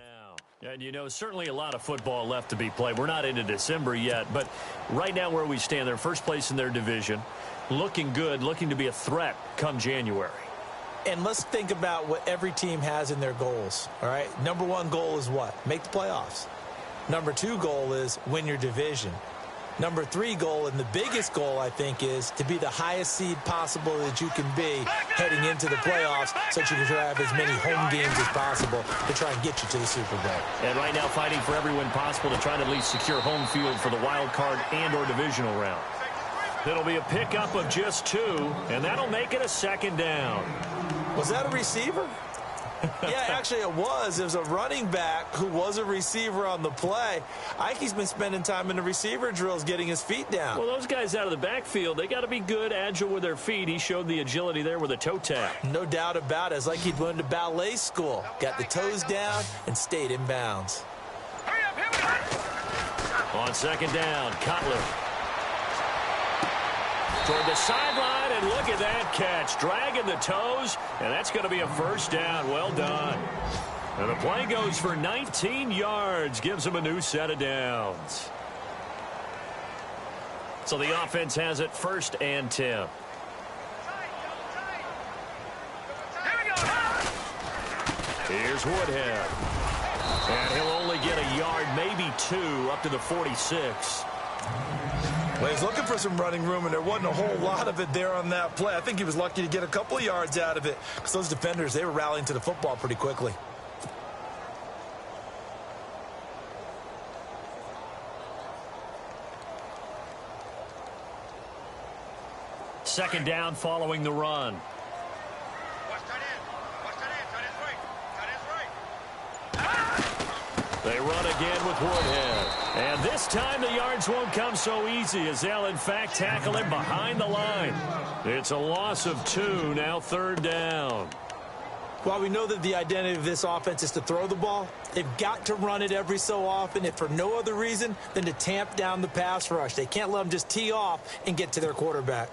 now. And, you know, certainly a lot of football left to be played. We're not into December yet, but right now where we stand, they're first place in their division, looking good, looking to be a threat come January. And let's think about what every team has in their goals, all right? Number one goal is what? Make the playoffs. Number two goal is win your division. Number three goal, and the biggest goal, I think, is to be the highest seed possible that you can be heading into the playoffs so that you can have as many home games as possible to try and get you to the Super Bowl. And right now fighting for every win possible to try to at least secure home field for the wild card and or divisional round. It'll be a pickup of just 2, and that'll make it a second down. Was that a receiver? Yeah, actually it was. It was a running back who was a receiver on the play. Ike's been spending time in the receiver drills getting his feet down. Well, those guys out of the backfield, they got to be good, agile with their feet. He showed the agility there with a toe tap. No doubt about it. It's like he'd went to ballet school. Got the toes down and stayed in bounds. On second down, Cutler. Toward the sideline, and look at that catch. Dragging the toes, and that's going to be a first down. Well done. And the play goes for 19 yards. Gives them a new set of downs. So the offense has it 1st and 10. Here's Woodhead. And he'll only get a yard, maybe 2, up to the 46. Well, he's looking for some running room, and there wasn't a whole lot of it there on that play. I think he was lucky to get a couple of yards out of it because those defenders, they were rallying to the football pretty quickly. Second down following the run. They run again with Woodhead. And this time the yards won't come so easy as they'll, in fact, tackle him behind the line. It's a loss of 2, now 3rd down. While we know that the identity of this offense is to throw the ball, they've got to run it every so often, if for no other reason than to tamp down the pass rush. They can't let them just tee off and get to their quarterback.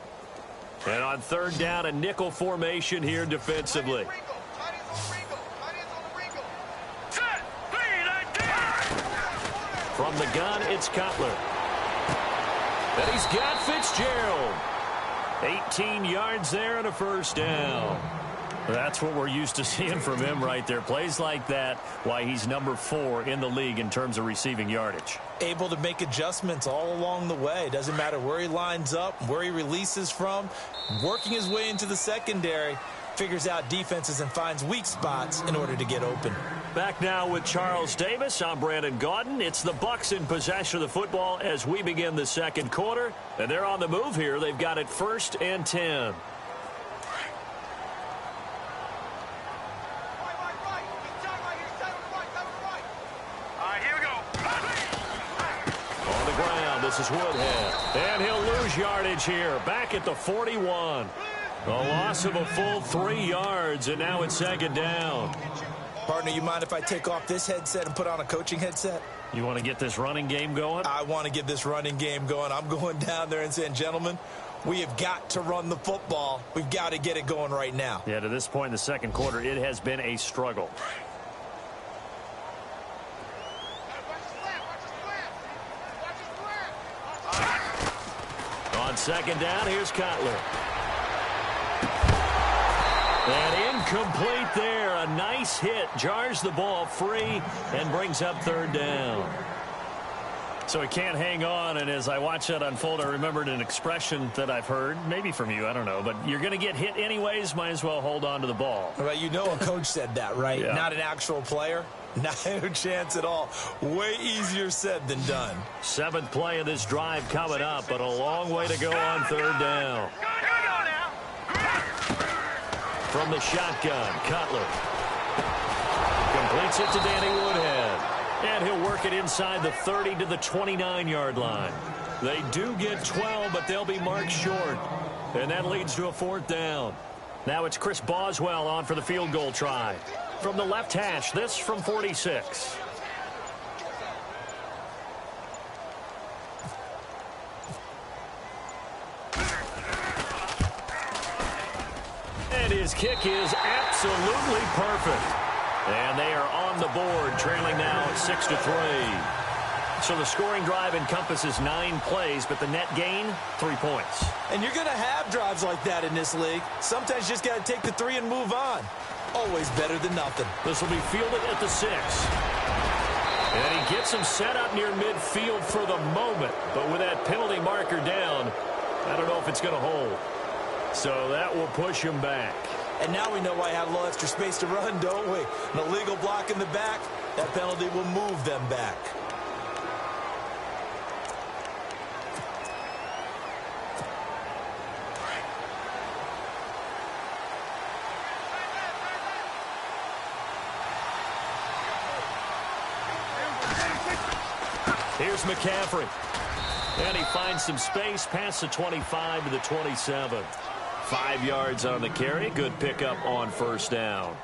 And on 3rd down, a nickel formation here defensively. From the gun, it's Cutler. And he's got Fitzgerald. 18 yards there and a first down. That's what we're used to seeing from him right there. Plays like that, why he's number 4 in the league in terms of receiving yardage. Able to make adjustments all along the way. Doesn't matter where he lines up, where he releases from. Working his way into the secondary. Figures out defenses and finds weak spots in order to get open. Back now with Charles Davis. I'm Brandon Gaudin. It's the Bucs in possession of the football as we begin the second quarter. And they're on the move here. They've got it 1st and 10. On the ground, this is Woodhead. And he'll lose yardage here. Back at the 41. A loss of a full 3 yards, and now it's 2nd down. Partner, you mind if I take off this headset and put on a coaching headset? You want to get this running game going? I want to get this running game going. I'm going down there and saying, gentlemen, we have got to run the football. We've got to get it going right now. Yeah, to this point in the second quarter, it has been a struggle. On second down, here's Cutler. And incomplete there. A nice hit. Jars the ball free and brings up 3rd down. So he can't hang on, and as I watch that unfold, I remembered an expression that I've heard, maybe from you, I don't know, but you're going to get hit anyways, might as well hold on to the ball. Well, you know a coach said that, right? Yeah. Not an actual player. No chance at all. Way easier said than done. 7th play of this drive coming up, but a long way to go on 3rd down. From the shotgun, Cutler completes it to Danny Woodhead. And he'll work it inside the 30 to the 29-yard line. They do get 12, but they'll be marked short. And that leads to a 4th down. Now it's Chris Boswell on for the field goal try. From the left hash, this from 46. And his kick is absolutely perfect. And they are on the board, trailing now 6-3. So the scoring drive encompasses 9 plays, but the net gain, 3 points. And you're going to have drives like that in this league. Sometimes you just got to take the 3 and move on. Always better than nothing. This will be fielded at the 6. And he gets him set up near midfield for the moment. But with that penalty marker down, I don't know if it's going to hold. So that will push him back. And now we know why I had a little extra space to run, don't we? An illegal block in the back, that penalty will move them back. Here's McCaffrey. And he finds some space past the 25 to the 27. 5 yards on the carry. Good pickup on first down.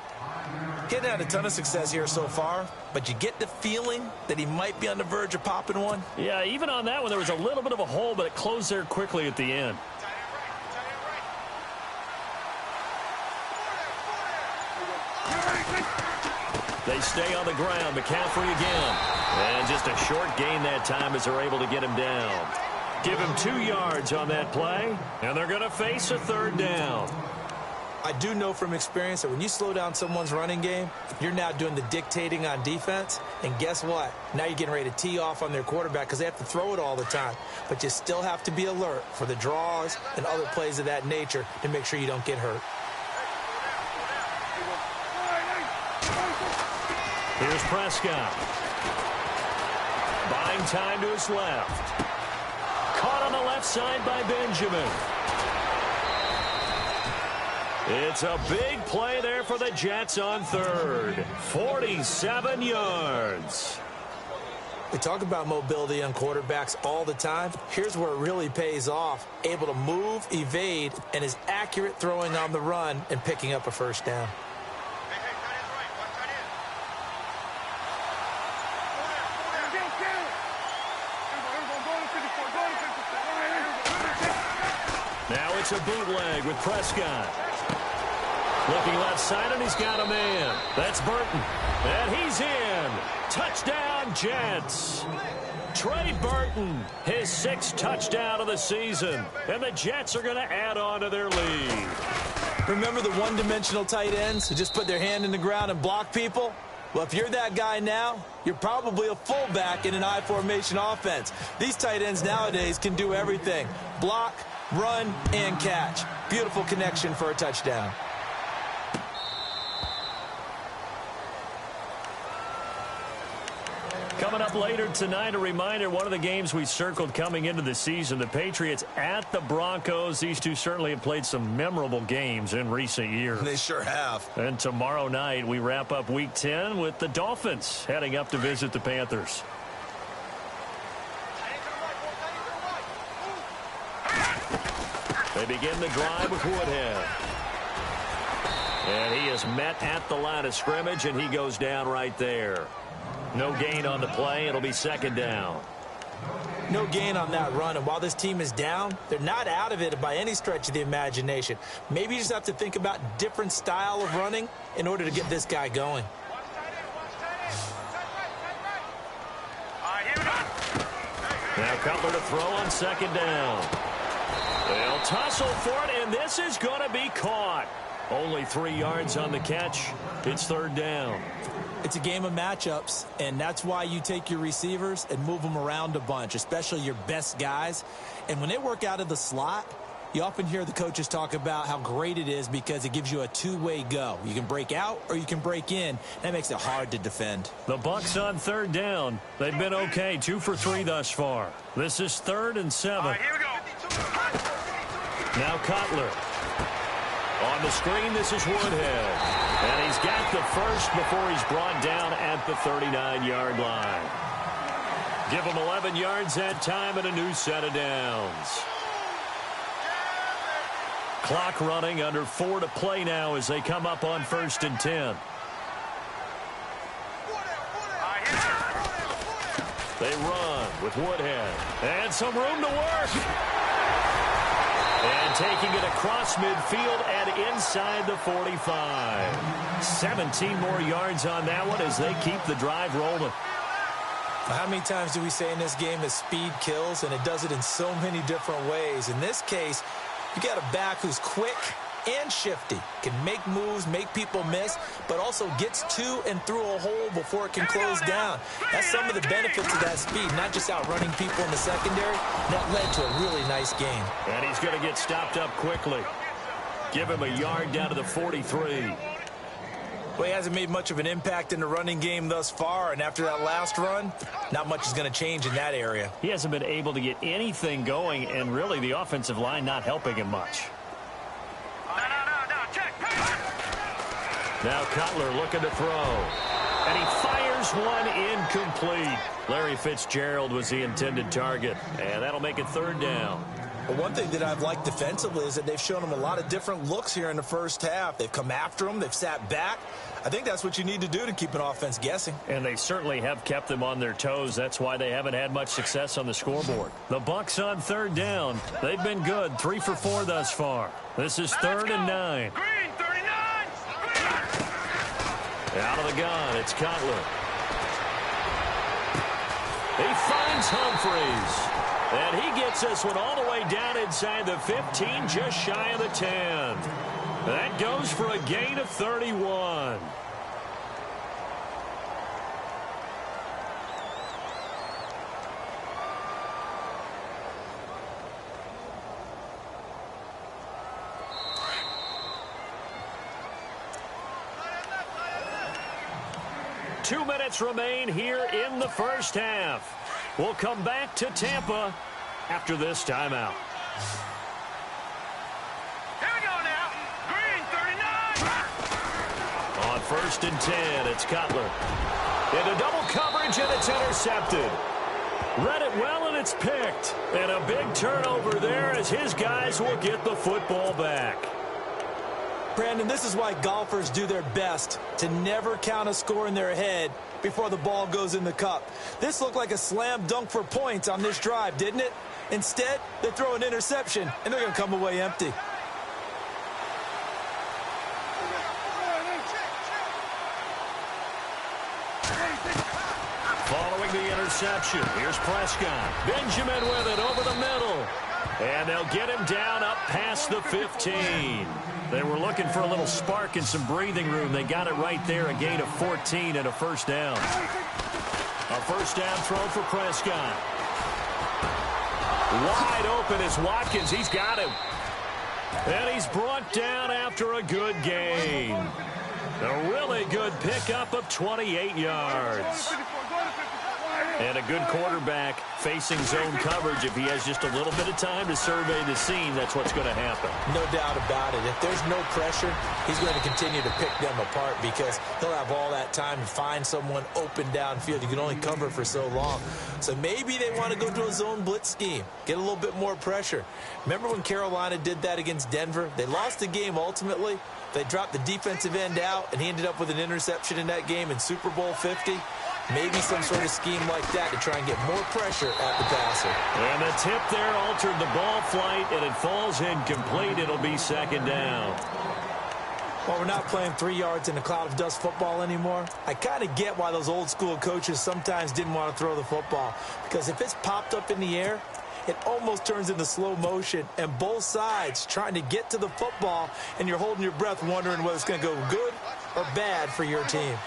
Getting had a ton of success here so far, but you get the feeling that he might be on the verge of popping one. Yeah, even on that one, there was a little bit of a hole, but it closed there quickly at the end. They stay on the ground. McCaffrey again. And just a short gain that time as they're able to get him down. Give him 2 yards on that play, and they're going to face a third down. I do know from experience that when you slow down someone's running game, you're now doing the dictating on defense. And guess what? Now you're getting ready to tee off on their quarterback because they have to throw it all the time. But you still have to be alert for the draws and other plays of that nature to make sure you don't get hurt. Here's Prescott. Buying time to his left. Caught on the left side by Benjamin. It's a big play there for the Jets on third. 47 yards. We talk about mobility on quarterbacks all the time. Here's where it really pays off. Able to move, evade, and is accurate throwing on the run and picking up a first down. Now it's a bootleg with Prescott. Looking left side, and he's got a man. That's Burton. And he's in. Touchdown, Jets. Trey Burton, his 6th touchdown of the season. And the Jets are going to add on to their lead. Remember the one-dimensional tight ends who just put their hand in the ground and block people? Well, if you're that guy now, you're probably a fullback in an I-formation offense. These tight ends nowadays can do everything. Block, run, and catch. Beautiful connection for a touchdown. Coming up later tonight, a reminder, one of the games we circled coming into the season, the Patriots at the Broncos. These two certainly have played some memorable games in recent years. They sure have. And tomorrow night, we wrap up Week 10 with the Dolphins heading up to visit the Panthers. They begin the drive with Woodhead. And he is met at the line of scrimmage, and he goes down right there. No gain on the play. It'll be second down. No gain on that run, and while this team is down, they're not out of it by any stretch of the imagination. Maybe you just have to think about different style of running in order to get this guy going. Now Cutler to throw on second down. They'll tussle for it, and this is going to be caught. Only 3 yards on the catch. It's third down. It's a game of matchups, and that's why you take your receivers and move them around a bunch, especially your best guys. And when they work out of the slot, you often hear the coaches talk about how great it is because it gives you a two-way go. You can break out or you can break in. That makes it hard to defend. The Bucs on third down. They've been okay, 2 for 3 thus far. This is 3rd and 7. All right, here we go. Now Cutler. On the screen, this is Woodhead. And he's got the first before he's brought down at the 39-yard line. Give him 11 yards that time and a new set of downs. Clock running, under 4 to play now as they come up on 1st and 10. They run with Woodhead. And some room to work. And taking it across midfield and inside the 45. 17 more yards on that one as they keep the drive rolling. How many times do we say in this game that speed kills, and it does it in so many different ways? In this case, you got a back who's quick and shifty, can make moves, make people miss, but also gets to and through a hole before it can close down. That's some of the benefits of that speed, not just outrunning people in the secondary. That led to a really nice game. And he's going to get stopped up quickly. Give him a yard down to the 43. Well, he hasn't made much of an impact in the running game thus far, and after that last run, not much is going to change in that area. He hasn't been able to get anything going, and really the offensive line not helping him much. Now Cutler looking to throw. And he fires one incomplete. Larry Fitzgerald was the intended target, and that'll make it third down. Well, one thing that I've liked defensively is that they've shown him a lot of different looks here in the first half. They've come after him. They've sat back. I think that's what you need to do to keep an offense guessing. And they certainly have kept them on their toes. That's why they haven't had much success on the scoreboard. The Bucs on third down. They've been good. 3 for 4 thus far. This is 3rd and 9. Green, 39. Out of the gun, it's Cutler. He finds Humphreys. And he gets this one all the way down inside the 15, just shy of the 10. That goes for a gain of 31. Two minutes remain here in the first half. We'll come back to Tampa after this timeout. Here we go now. Green, 39. On 1st and 10, it's Cutler. Into double coverage, and it's intercepted. Read it well, and it's picked. And a big turnover there as his guys will get the football back. Brandon, this is why golfers do their best to never count a score in their head before the ball goes in the cup. This looked like a slam dunk for points on this drive, didn't it? Instead, they throw an interception, and they're going to come away empty. Following the interception, here's Prescott. Benjamin with it over the middle. And they'll get him down up past the 15. They were looking for a little spark and some breathing room. They got it right there, a gain of 14 and a first down. A first down throw for Prescott. Wide open is Watkins. He's got him. And he's brought down after a good gain. A really good pickup of 28 yards. And a good quarterback facing zone coverage. If he has just a little bit of time to survey the scene, that's what's going to happen. No doubt about it. If there's no pressure, he's going to continue to pick them apart because he'll have all that time to find someone open downfield. You can only cover for so long. So maybe they want to go to a zone blitz scheme, get a little bit more pressure. Remember when Carolina did that against Denver? They lost the game ultimately. They dropped the defensive end out, and he ended up with an interception in that game in Super Bowl 50. Maybe some sort of scheme like that to try and get more pressure at the passer. And the tip there altered the ball flight, and it falls incomplete. It'll be second down. Well, we're not playing 3 yards in a cloud of dust football anymore. I kind of get why those old school coaches sometimes didn't want to throw the football. Because if it's popped up in the air, it almost turns into slow motion. And both sides trying to get to the football, and you're holding your breath wondering whether it's going to go good or bad for your team.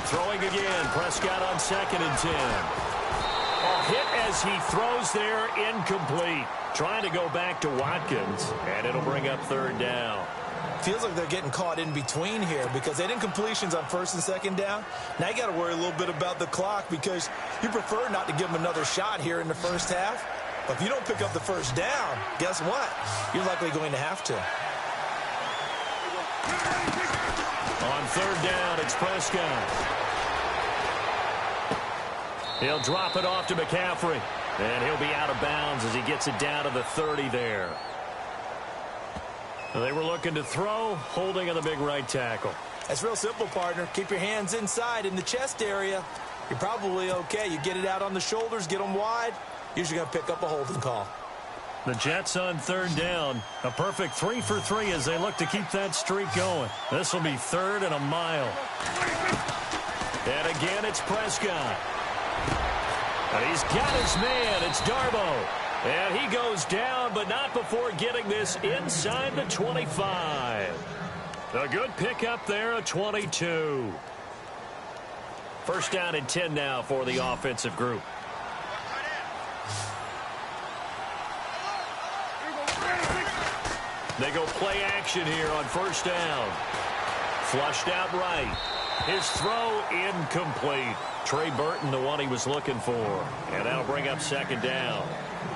Throwing again, Prescott on 2nd and 10. A hit as he throws there, incomplete. Trying to go back to Watkins, and it'll bring up 3rd down. Feels like they're getting caught in between here because they didn't completions on 1st and 2nd down. Now you got to worry a little bit about the clock because you prefer not to give them another shot here in the first half. But if you don't pick up the first down, guess what? You're likely going to have to. On 3rd down, it's Prescott. He'll drop it off to McCaffrey. And he'll be out of bounds as he gets it down to the 30 there. They were looking to throw, holding on the big right tackle. That's real simple, partner. Keep your hands inside in the chest area. You're probably okay. You get it out on the shoulders, get them wide. Usually going to pick up a holding call. The Jets on third down. A perfect 3 for 3 as they look to keep that streak going. This will be 3rd and a mile. And again, it's Prescott. And he's got his man. It's Darboh. And he goes down, but not before getting this inside the 25. A good pickup there, a 22. First down and 10 now for the offensive group. They go play action here on first down. Flushed out right. His throw incomplete. Trey Burton, the one he was looking for. And that'll bring up second down.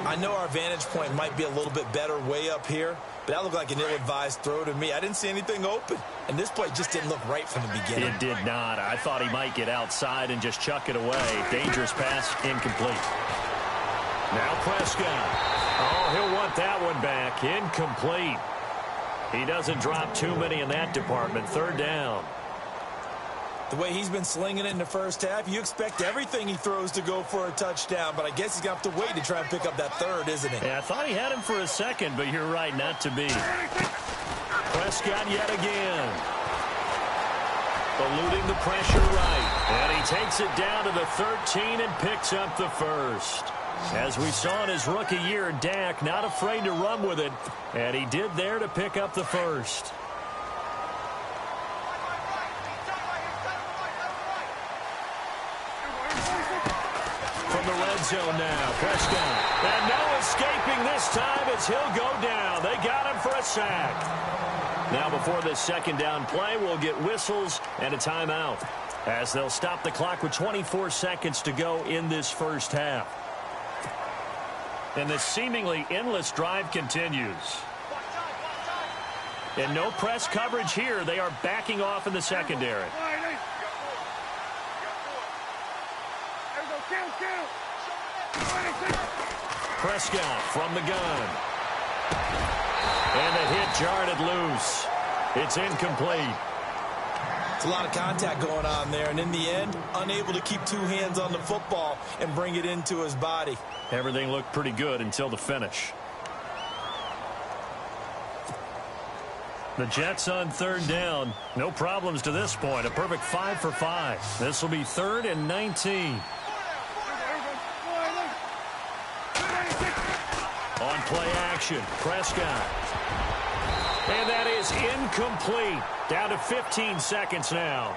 I know our vantage point might be a little bit better way up here, but that looked like an ill-advised throw to me. I didn't see anything open, and this play just didn't look right from the beginning. It did not. I thought he might get outside and just chuck it away. Dangerous pass, incomplete. Now Prescott. Oh, he'll want that one back. Incomplete. He doesn't drop too many in that department. Third down. The way he's been slinging it in the first half, you expect everything he throws to go for a touchdown, but I guess he's going to have to wait to try and pick up that third, isn't he? Yeah, I thought he had him for a second, but you're right, not to be. Prescott yet again. Eluding the pressure right. And he takes it down to the 13 and picks up the first. As we saw in his rookie year, Dak not afraid to run with it, and he did there to pick up the first. From the red zone now, Prescott. And no escaping this time as he'll go down. They got him for a sack. Now before this second down play, we'll get whistles and a timeout, as they'll stop the clock with 24 seconds to go in this first half. And this seemingly endless drive continues. And no press coverage here. They are backing off in the secondary. Prescott from the gun. And the hit jarred it loose. It's incomplete. It's a lot of contact going on there, and in the end, unable to keep two hands on the football and bring it into his body. Everything looked pretty good until the finish. The Jets on third down. No problems to this point. A perfect 5 for 5. This will be 3rd and 19. On play action, Prescott. And that is incomplete. Down to 15 seconds now.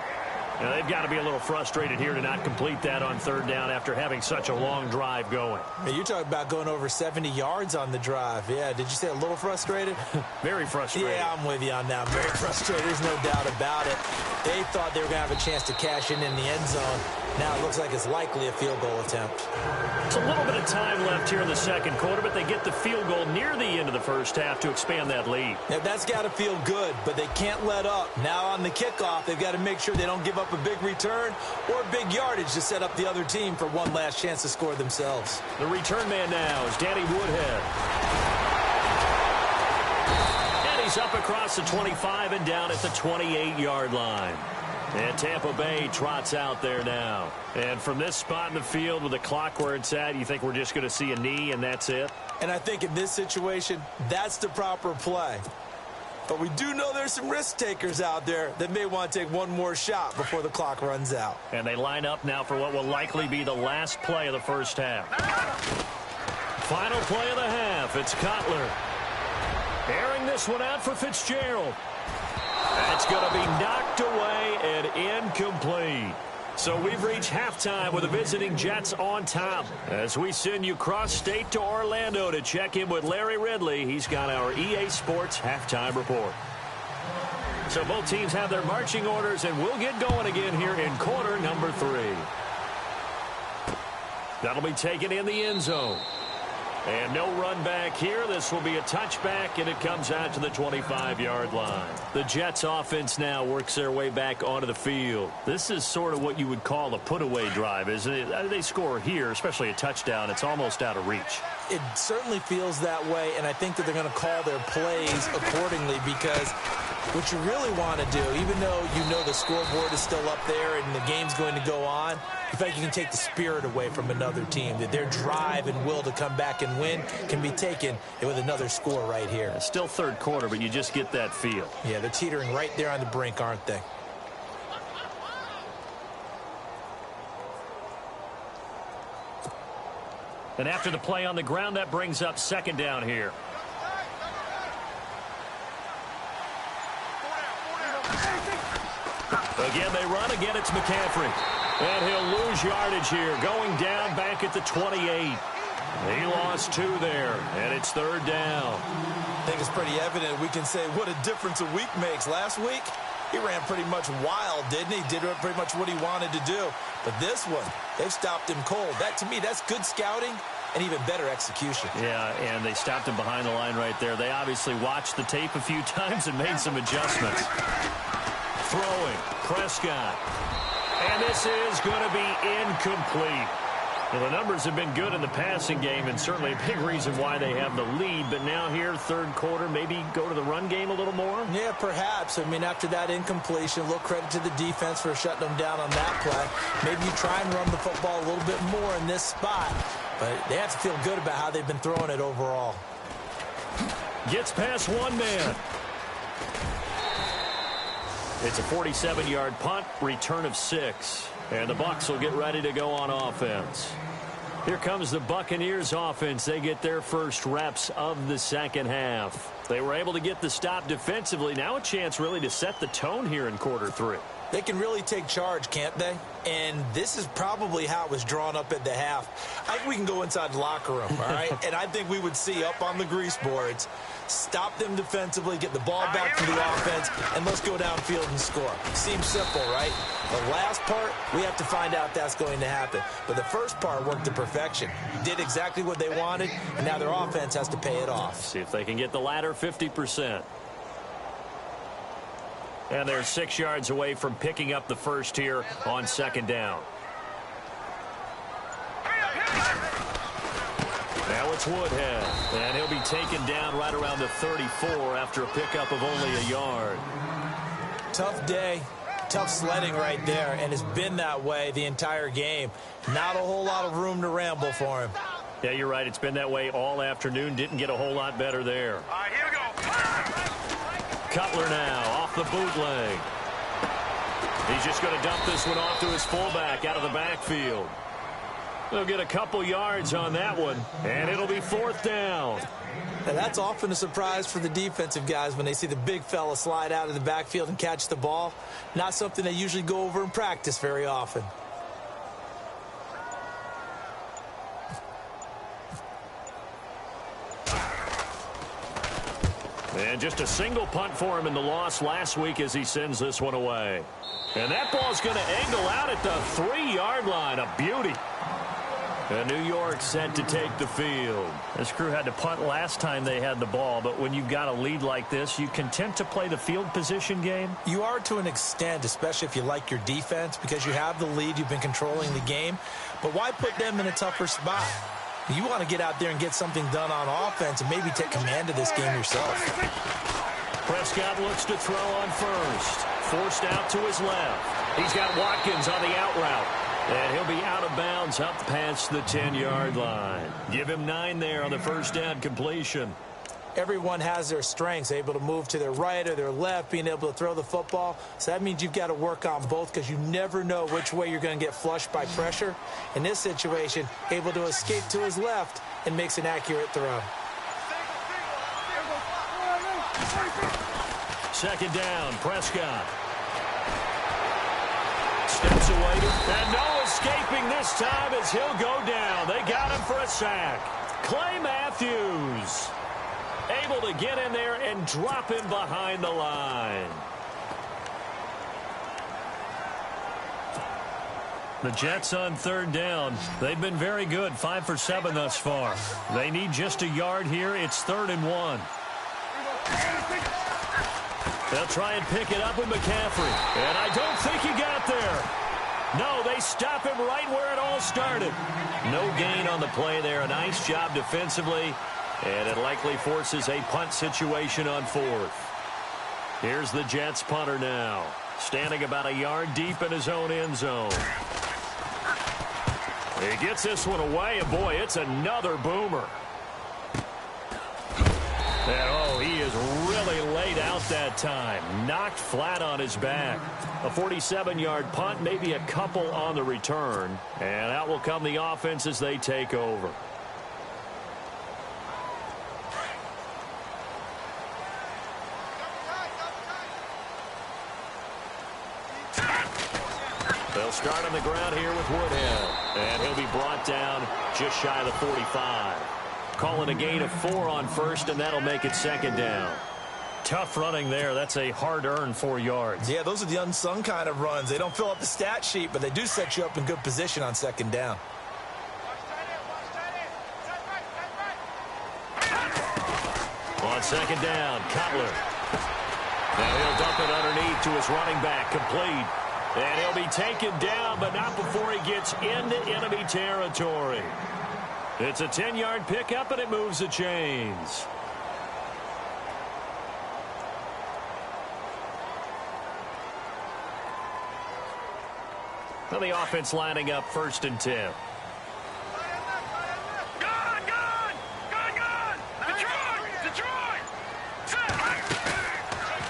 Now they've got to be a little frustrated here to not complete that on third down after having such a long drive going. Hey, you're talking about going over 70 yards on the drive. Yeah, did you say a little frustrated? Very frustrated. Yeah, I'm with you on that. Very frustrated. There's no doubt about it. They thought they were going to have a chance to cash in the end zone. Now it looks like it's likely a field goal attempt. It's a little bit of time left here in the second quarter, but they get the field goal near the end of the first half to expand that lead. Now that's got to feel good, but they can't let up. Now on the kickoff, they've got to make sure they don't give up a big return or big yardage to set up the other team for one last chance to score themselves. The return man now is Danny Woodhead. And he's up across the 25 and down at the 28-yard line. And Tampa Bay trots out there now. And from this spot in the field with the clock where it's at, you think we're just going to see a knee and that's it? And I think in this situation, that's the proper play. But we do know there's some risk takers out there that may want to take one more shot before the clock runs out. And they line up now for what will likely be the last play of the first half. Final play of the half. It's Cutler. Airing this one out for Fitzgerald. That's going to be knocked away and incomplete. So we've reached halftime with the visiting Jets on top. As we send you cross-state to Orlando to check in with Larry Ridley. He's got our EA Sports halftime report. So both teams have their marching orders, and we'll get going again here in quarter number 3. That'll be taken in the end zone. And no run back here. This will be a touchback, and it comes out to the 25-yard line. The Jets offense now works their way back onto the field. This is sort of what you would call a put-away drive, isn't it? They score here, especially a touchdown. It's almost out of reach. it certainly feels that way, and I think that they're going to call their plays accordingly, because what you really want to do, even though you know the scoreboard is still up there and the game's going to go on, you feel like you can take the spirit away from another team, that their drive and will to come back and win can be taken with another score right here. It's still third quarter, but you just get that feel. Yeah, they're teetering right there on the brink, aren't they? And after the play on the ground, that brings up second down here. Again, they run. Again, it's McCaffrey. And he'll lose yardage here. Going down back at the 28. He lost 2 there, and it's third down. I think it's pretty evident. We can say what a difference a week makes. Last week, he ran pretty much wild, didn't he? Did pretty much what he wanted to do. But this one, they've stopped him cold. That, to me, that's good scouting and even better execution. Yeah, and they stopped him behind the line right there. They obviously watched the tape a few times and made some adjustments. Throwing, Prescott. And this is going to be incomplete. Well, the numbers have been good in the passing game, and certainly a big reason why they have the lead. But now here, third quarter, maybe go to the run game a little more? Yeah, perhaps. I mean, after that incompletion, a little credit to the defense for shutting them down on that play. Maybe you try and run the football a little bit more in this spot. But they have to feel good about how they've been throwing it overall. Gets past one man. It's a 47-yard punt, return of 6. And the Bucs will get ready to go on offense. Here comes the Buccaneers offense. They get their first reps of the second half. They were able to get the stop defensively. Now a chance really to set the tone here in quarter 3. They can really take charge, can't they? And this is probably how it was drawn up at the half. I think we can go inside the locker room, all right? And I think we would see up on the grease boards, stop them defensively, get the ball back to the offense, and let's go downfield and score. Seems simple, right? The last part, we have to find out if that's going to happen. But the first part worked to perfection. Did exactly what they wanted, and now their offense has to pay it off. See if they can get the latter 50%. And they're 6 yards away from picking up the first here on second down. Now it's Woodhead, and he'll be taken down right around the 34 after a pickup of only a yard. Tough day, tough sledding right there, and it's been that way the entire game. Not a whole lot of room to ramble for him. Yeah, you're right. It's been that way all afternoon. Didn't get a whole lot better there. All right, here we go. Cutler now off the bootleg. He's just going to dump this one off to his fullback out of the backfield. They'll get a couple yards on that one, and it'll be fourth down. And that's often a surprise for the defensive guys when they see the big fella slide out of the backfield and catch the ball. Not something they usually go over in practice very often. And just a single punt for him in the loss last week as he sends this one away. And that ball's going to angle out at the 3-yard line. A beauty. And New York set to take the field. This crew had to punt last time they had the ball, but when you've got a lead like this, you content to play the field position game? You are to an extent, especially if you like your defense, because you have the lead, you've been controlling the game. But why put them in a tougher spot? You want to get out there and get something done on offense and maybe take command of this game yourself. Prescott looks to throw on first. Forced out to his left. He's got Watkins on the out route. And he'll be out of bounds up past the 10-yard line. Give him 9 there on the first down completion. Everyone has their strengths, able to move to their right or their left, being able to throw the football. So that means you've got to work on both because you never know which way you're going to get flushed by pressure. In this situation, able to escape to his left and makes an accurate throw. Second down, Prescott. Steps away, and no escaping this time as he'll go down. They got him for a sack. Clay Matthews able to get in there and drop him behind the line. The Jets on third down. They've been very good, 5 for 7 thus far. They need just a yard here. It's 3rd and 1. They'll try and pick it up with McCaffrey. And I don't think he got there. No, they stop him right where it all started. No gain on the play there. A nice job defensively, and it likely forces a punt situation on fourth. Here's the Jets punter now, standing about a yard deep in his own end zone. He gets this one away, and boy, it's another boomer. And oh, he is really laid out that time. Knocked flat on his back. A 47-yard punt, maybe a couple on the return. And out will come the offense as they take over. They'll start on the ground here with Woodhead. And he'll be brought down just shy of the 45. Calling a gain of 4 on first, and that'll make it second down. Tough running there. That's a hard-earned 4 yards. Yeah, those are the unsung kind of runs. They don't fill up the stat sheet, but they do set you up in good position on second down. On second down, Cutler. Now he'll dump it underneath to his running back, complete. And he'll be taken down, but not before he gets into enemy territory. It's a 10-yard pickup, and it moves the chains. Well, the offense lining up 1st and 10.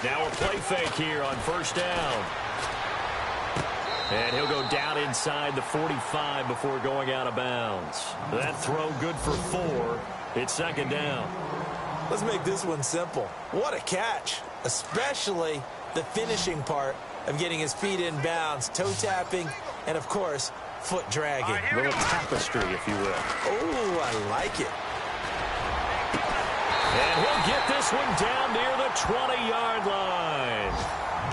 Now a play fake here on 1st down. And he'll go down inside the 45 before going out of bounds. That throw good for 4. It's second down. Let's make this one simple. What a catch, especially the finishing part of getting his feet in bounds, toe tapping, and, of course, foot dragging. A little tapestry, if you will. Oh, I like it. And he'll get this one down near the 20-yard line.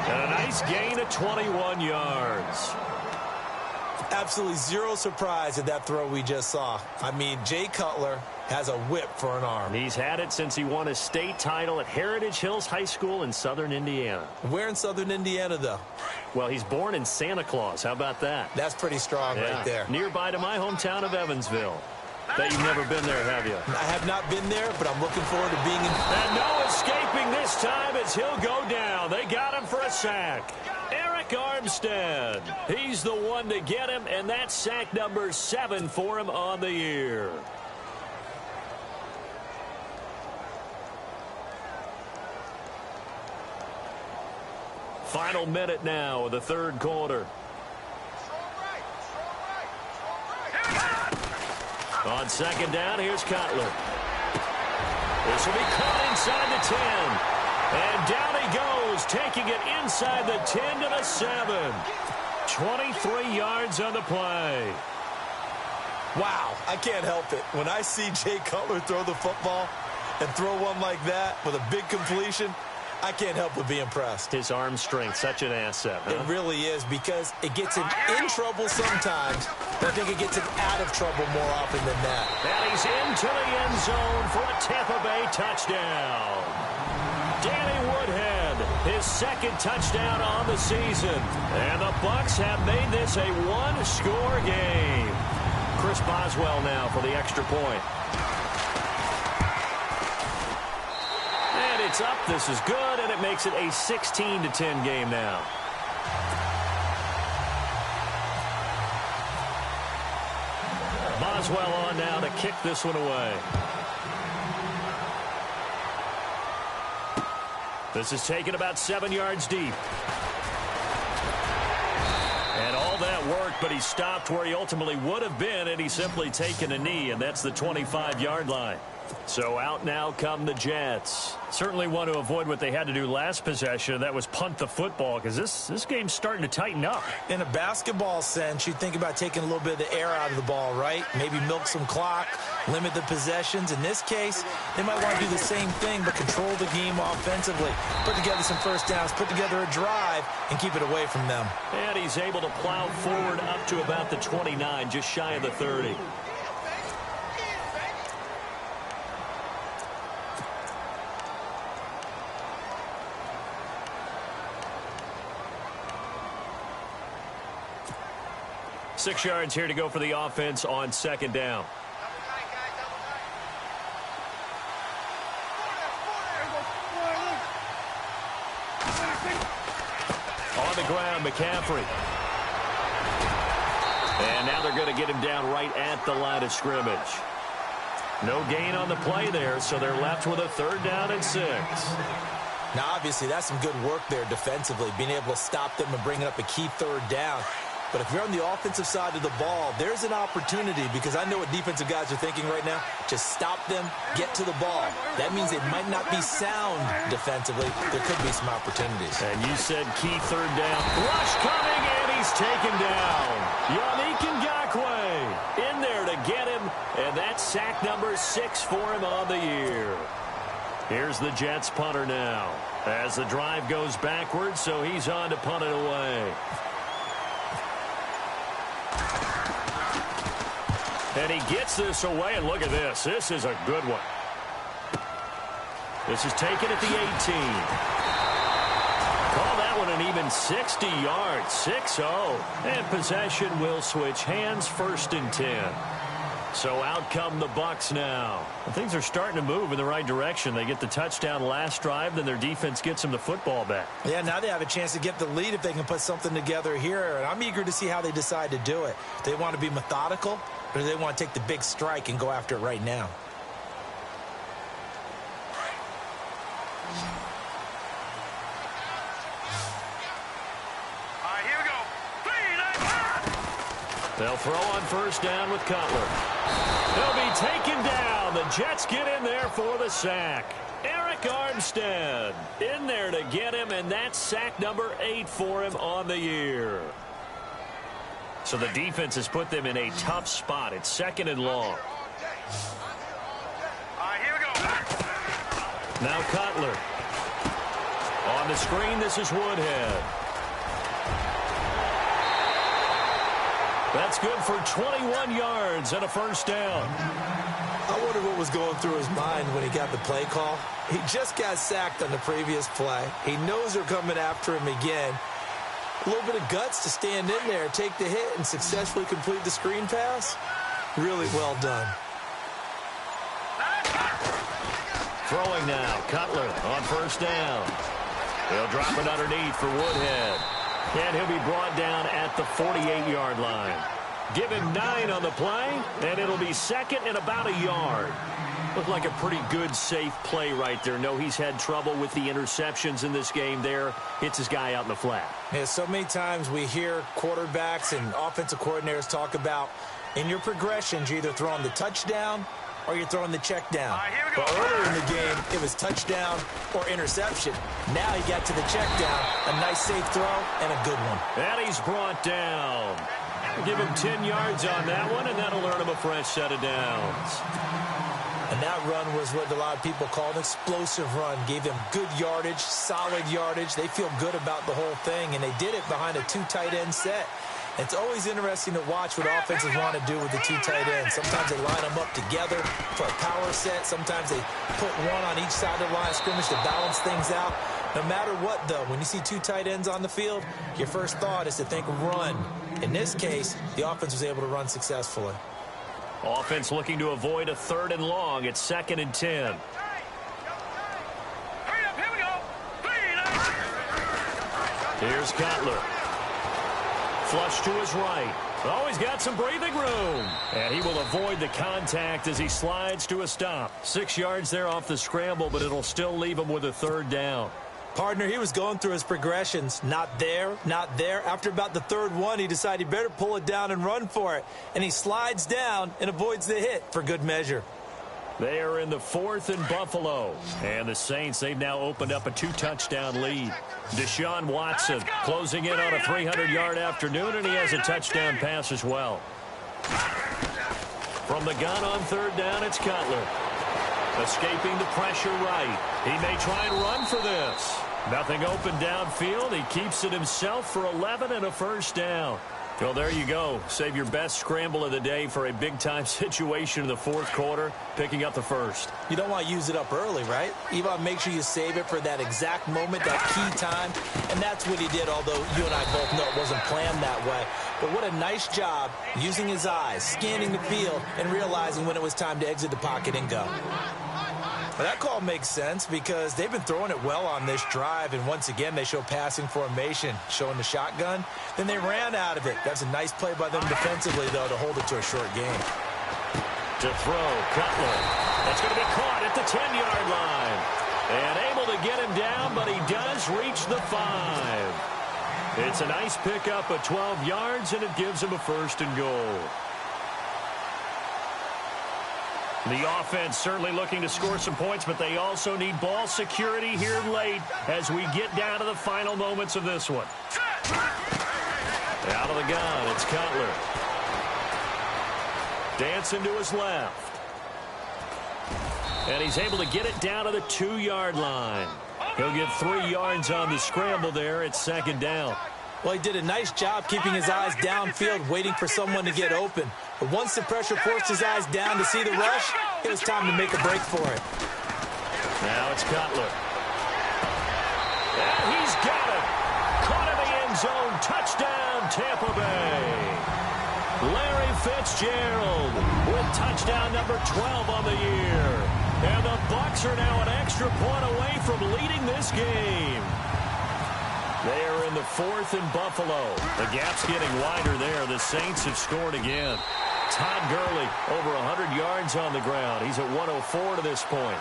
And a nice gain of 21 yards. Absolutely zero surprise at that throw we just saw. I mean, Jay Cutler has a whip for an arm. He's had it since he won his state title at Heritage Hills High School in southern Indiana. Where in southern Indiana, though? Well, he's born in Santa Claus. How about that? That's pretty strong right there. Nearby to my hometown of Evansville. Bet you've never been there, have you? I have not been there, but I'm looking forward to being in. And no escaping this time as he'll go down. They got him for a sack. Eric Armstead. He's the one to get him, and that's sack number 7 for him on the year. Final minute now of the third quarter. On second down, here's Cutler. This will be caught inside the 10. And down he goes, taking it inside the 10 to the 7. 23 yards on the play. Wow, I can't help it. When I see Jay Cutler throw the football and throw one like that with a big completion, I can't help but be impressed. His arm strength, such an asset, huh? It really is, because it gets him in trouble sometimes, but I think it gets him out of trouble more often than that. And he's into the end zone for a Tampa Bay touchdown. Danny Woodhead, his second touchdown on the season. And the Bucs have made this a one-score game. Chris Boswell now for the extra point. It's up. This is good, and it makes it a 16-10 game now. Boswell on now to kick this one away. This is taken about 7 yards deep. And all that worked, but he stopped where he ultimately would have been, and he's simply taken a knee, and that's the 25-yard line. So out now come the Jets. Certainly want to avoid what they had to do last possession. That was punt the football, because this game's starting to tighten up. In a basketball sense, you think about taking a little bit of the air out of the ball, right? Maybe milk some clock, limit the possessions. In this case, they might want to do the same thing, but control the game offensively. Put together some first downs, put together a drive, and keep it away from them. And he's able to plow forward up to about the 29, just shy of the 30. 6 yards here to go for the offense on second down. On the ground, McCaffrey. And now they're going to get him down right at the line of scrimmage. No gain on the play there, so they're left with a 3rd down and 6. Now, obviously, that's some good work there defensively, being able to stop them and bringing up a key 3rd down. But if you're on the offensive side of the ball, there's an opportunity, because I know what defensive guys are thinking right now. Just stop them, get to the ball. That means they might not be sound defensively. There could be some opportunities. And you said key 3rd down. Rush coming, and he's taken down. Yannick Ngakoue in there to get him, and that's sack number 6 for him on the year. Here's the Jets punter now as the drive goes backwards, so he's on to punt it away. And he gets this away, and look at this. This is a good one. This is taken at the 18. Call that one an even 60 yards, 6-0. And possession will switch hands, 1st and 10. So out come the Bucs now. Well, things are starting to move in the right direction. They get the touchdown last drive, then their defense gets them the football back. Yeah, now they have a chance to get the lead if they can put something together here. And I'm eager to see how they decide to do it. They want to be methodical, or do they want to take the big strike and go after it right now? Here we go. They'll throw on 1st down with Cutler. They'll be taken down. The Jets get in there for the sack. Eric Armstead in there to get him, and that's sack number 8 for him on the year. So the defense has put them in a tough spot. It's 2nd and long. Here we go. Now Cutler. On the screen, this is Woodhead. That's good for 21 yards and a 1st down. I wonder what was going through his mind when he got the play call. He just got sacked on the previous play. He knows they're coming after him again. A little bit of guts to stand in there, take the hit, and successfully complete the screen pass. Really well done. Throwing now, Cutler on 1st down. He'll drop it underneath for Woodhead. And he'll be brought down at the 48-yard line. Give him 9 on the play, and it'll be 2nd and about a yard. Looked like a pretty good, safe play right there. No, he's had trouble with the interceptions in this game there. Hits his guy out in the flat. Yeah, so many times we hear quarterbacks and offensive coordinators talk about, in your progressions, you're either throwing the touchdown or you're throwing the check down. But earlier in the game, it was touchdown or interception. Now he got to the check down. A nice safe throw and a good one. And he's brought down. Give him 10 yards on that one, and that'll earn him a fresh set of downs. And that run was what a lot of people call an explosive run. Gave them good yardage, solid yardage. They feel good about the whole thing, and they did it behind a 2 tight end set. It's always interesting to watch what offenses want to do with the 2 tight ends. Sometimes they line them up together for a power set. Sometimes they put one on each side of the line of scrimmage to balance things out. No matter what, though, when you see 2 tight ends on the field, your first thought is to think run. In this case, the offense was able to run successfully. Offense looking to avoid a 3rd and long. It's 2nd and 10. Here we go. Here's Cutler. Flush to his right. Oh, he's got some breathing room. And he will avoid the contact as he slides to a stop. 6 yards there off the scramble, but it'll still leave him with a 3rd down. Partner, he was going through his progressions. Not there, not there. After about the 3rd one, he decided he better pull it down and run for it. And he slides down and avoids the hit for good measure. They are in the 4th and Buffalo. And the Saints, they've now opened up a 2-touchdown lead. Deshaun Watson closing in on a 300-yard afternoon, and he has a touchdown pass as well. From the gun on 3rd down, it's Cutler. Escaping the pressure right. He may try and run for this. Nothing open downfield. He keeps it himself for 11 and a 1st down. Well, there you go. Save your best scramble of the day for a big-time situation in the fourth quarter, picking up the first. You don't want to use it up early, right? You want to make sure you save it for that exact moment, that key time. And that's what he did, although you and I both know it wasn't planned that way. But what a nice job using his eyes, scanning the field, and realizing when it was time to exit the pocket and go. Well, that call makes sense because they've been throwing it well on this drive, and once again they show passing formation, showing the shotgun. Then they ran out of it. That's a nice play by them defensively, though, to hold it to a short game. To throw, Cutler. That's going to be caught at the 10-yard line. And able to get him down, but he does reach the 5. It's a nice pickup of 12 yards, and it gives him a first and goal. The offense certainly looking to score some points, but they also need ball security here late as we get down to the final moments of this one. Out of the gun, it's Cutler. Dancing to his left. And he's able to get it down to the 2-yard line. He'll get 3 yards on the scramble there. It's second down. Well, he did a nice job keeping his eyes downfield, waiting for someone to get open. But once the pressure forced his eyes down to see the rush, it was time to make a break for it. Now it's Cutler. And he's got it. Caught in the end zone. Touchdown, Tampa Bay. Larry Fitzgerald with touchdown number 12 on the year. And the Bucs are now an extra point away from leading this game. They are in the 4th and Buffalo. The gap's getting wider there. The Saints have scored again. Todd Gurley over 100 yards on the ground. He's at 104 to this point.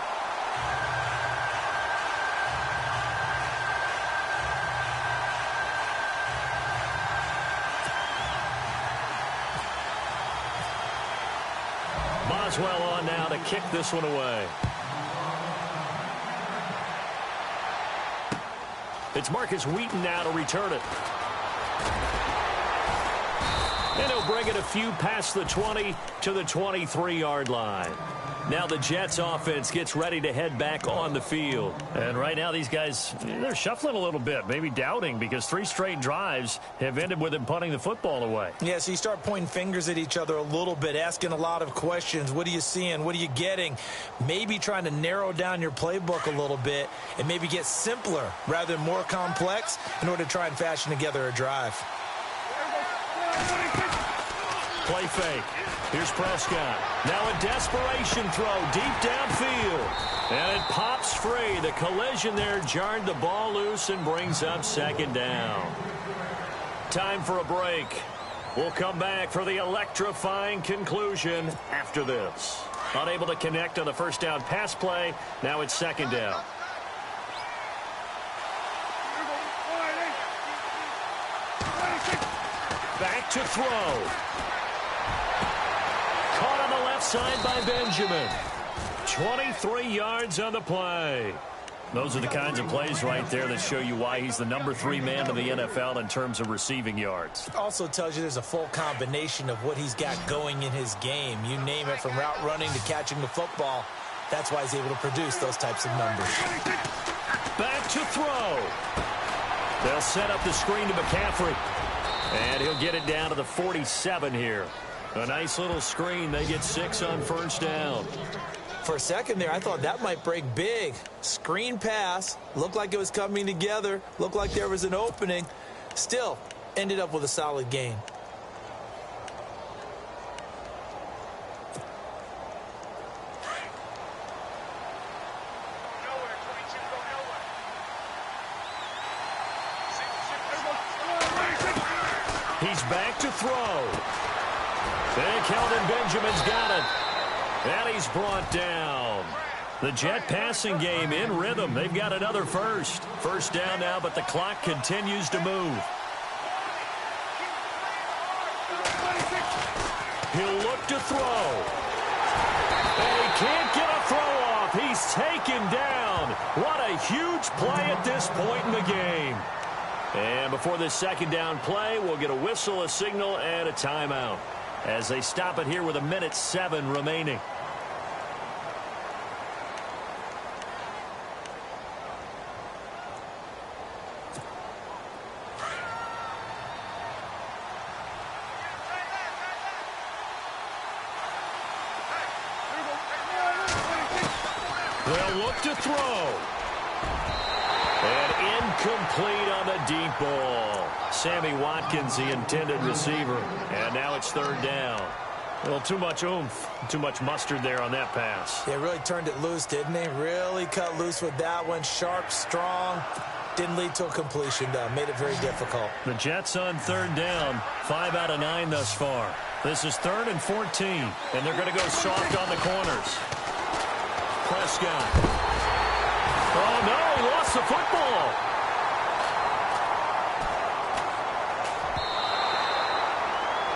Boswell on now to kick this one away. It's Marcus Wheaton now to return it. And he'll bring it a few past the 20 to the 23-yard line. Now the Jets offense gets ready to head back on the field. And right now these guys, they're shuffling a little bit, maybe doubting, because 3 straight drives have ended with them punting the football away. Yeah, so you start pointing fingers at each other a little bit, asking a lot of questions. What are you seeing? What are you getting? Maybe trying to narrow down your playbook a little bit and maybe get simpler rather than more complex in order to try and fashion together a drive. Play fake. Here's Prescott. Now a desperation throw deep downfield. And it pops free. The collision there jarred the ball loose and brings up second down. Time for a break. We'll come back for the electrifying conclusion after this. Unable to connect on the first down pass play. Now it's second down. Back to throw. Caught on the left side by Benjamin. 23 yards on the play. Those are the kinds of plays right there that show you why he's the number 3 man in the NFL in terms of receiving yards. Also tells you there's a full combination of what he's got going in his game. You name it, from route running to catching the football. That's why he's able to produce those types of numbers. Back to throw. They'll set up the screen to McCaffrey. And he'll get it down to the 47 here. A nice little screen. They get 6 on first down. For a second there, I thought that might break big. Screen pass. Looked like it was coming together. Looked like there was an opening. Still, ended up with a solid gain. He's back to throw. And Kelvin Benjamin's got it. And he's brought down. The Jet passing game in rhythm. They've got another first. First down now, but the clock continues to move. He'll look to throw. And he can't get a throw off. He's taken down. What a huge play at this point in the game. And before this second down play, we'll get a whistle, a signal, and a timeout as they stop it here with 1:07 remaining. They'll look to throw. And incomplete on the deep ball. Sammy Watkins, the intended receiver. And now it's third down. A little too much oomph, too much mustard there on that pass. They really turned it loose, didn't they? Really cut loose with that one. Sharp, strong. Didn't lead to a completion, though. Made it very difficult. The Jets on third down. 5 out of 9 thus far. This is 3rd and 14. And they're going to go soft on the corners. Prescott. Oh, no, he lost the football.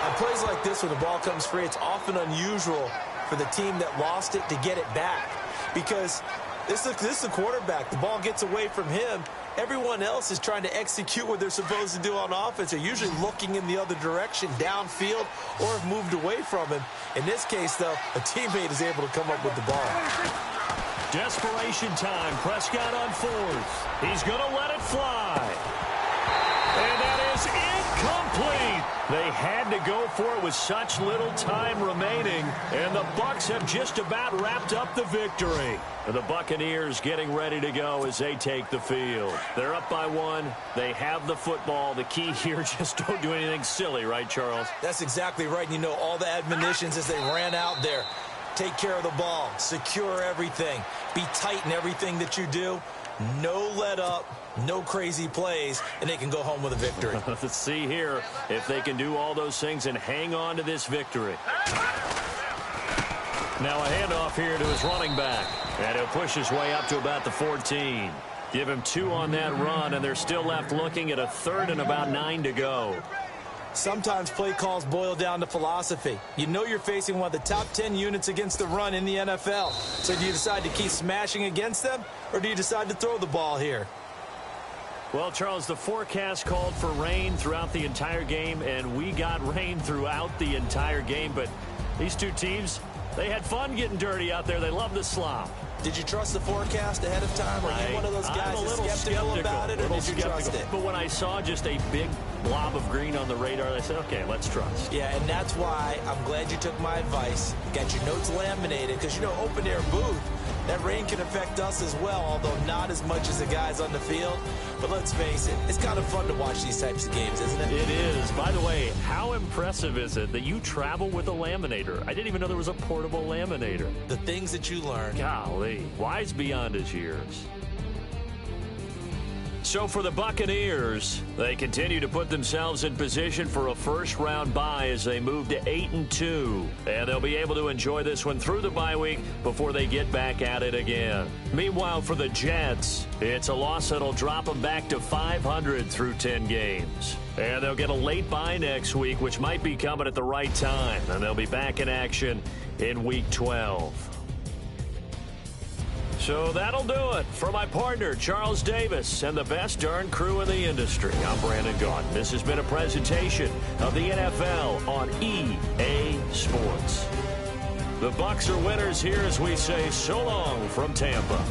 On plays like this, when the ball comes free, it's often unusual for the team that lost it to get it back. Because this is the quarterback. The ball gets away from him. Everyone else is trying to execute what they're supposed to do on offense. They're usually looking in the other direction, downfield, or have moved away from him. In this case, though, a teammate is able to come up with the ball. Desperation time. Prescott on 4th. He's going to let it fly. And that is incomplete. They had to go for it with such little time remaining. And the Bucs have just about wrapped up the victory. The Buccaneers getting ready to go as they take the field. They're up by 1. They have the football. The key here, just don't do anything silly, right, Charles? That's exactly right. You know, all the admonitions as they ran out there. Take care of the ball. Secure everything. Be tight in everything that you do. No let up. No crazy plays. And they can go home with a victory. Let's see here if they can do all those things and hang on to this victory. Now a handoff here to his running back. And he'll push his way up to about the 14. Give him 2 on that run, and they're still left looking at a 3rd and about 9 to go. Sometimes play calls boil down to philosophy. You know you're facing one of the top 10 units against the run in the NFL. So do you decide to keep smashing against them, or do you decide to throw the ball here? Well, Charles, the forecast called for rain throughout the entire game, and we got rain throughout the entire game. But these two teams, they had fun getting dirty out there. They love the slop. Did you trust the forecast ahead of time? Are you one of those guys that's skeptical about it, or did you trust it? But when I saw just a big blob of green on the radar, I said, okay, let's trust. Yeah, and that's why I'm glad you took my advice. Got your notes laminated, because, you know, open-air booth, that rain can affect us as well, although not as much as the guys on the field. But let's face it, it's kind of fun to watch these types of games, isn't it? It is. By the way, how impressive is it that you travel with a laminator? I didn't even know there was a portable laminator. The things that you learn. Golly, wise beyond his years. So for the Buccaneers, they continue to put themselves in position for a first-round bye as they move to 8-2. And they'll be able to enjoy this one through the bye week before they get back at it again. Meanwhile, for the Jets, it's a loss that'll drop them back to 500 through 10 games. And they'll get a late bye next week, which might be coming at the right time. And they'll be back in action in Week 12. So that'll do it. For my partner, Charles Davis, and the best darn crew in the industry, I'm Brandon Gaudin. This has been a presentation of the NFL on EA Sports. The Bucs are winners here as we say so long from Tampa.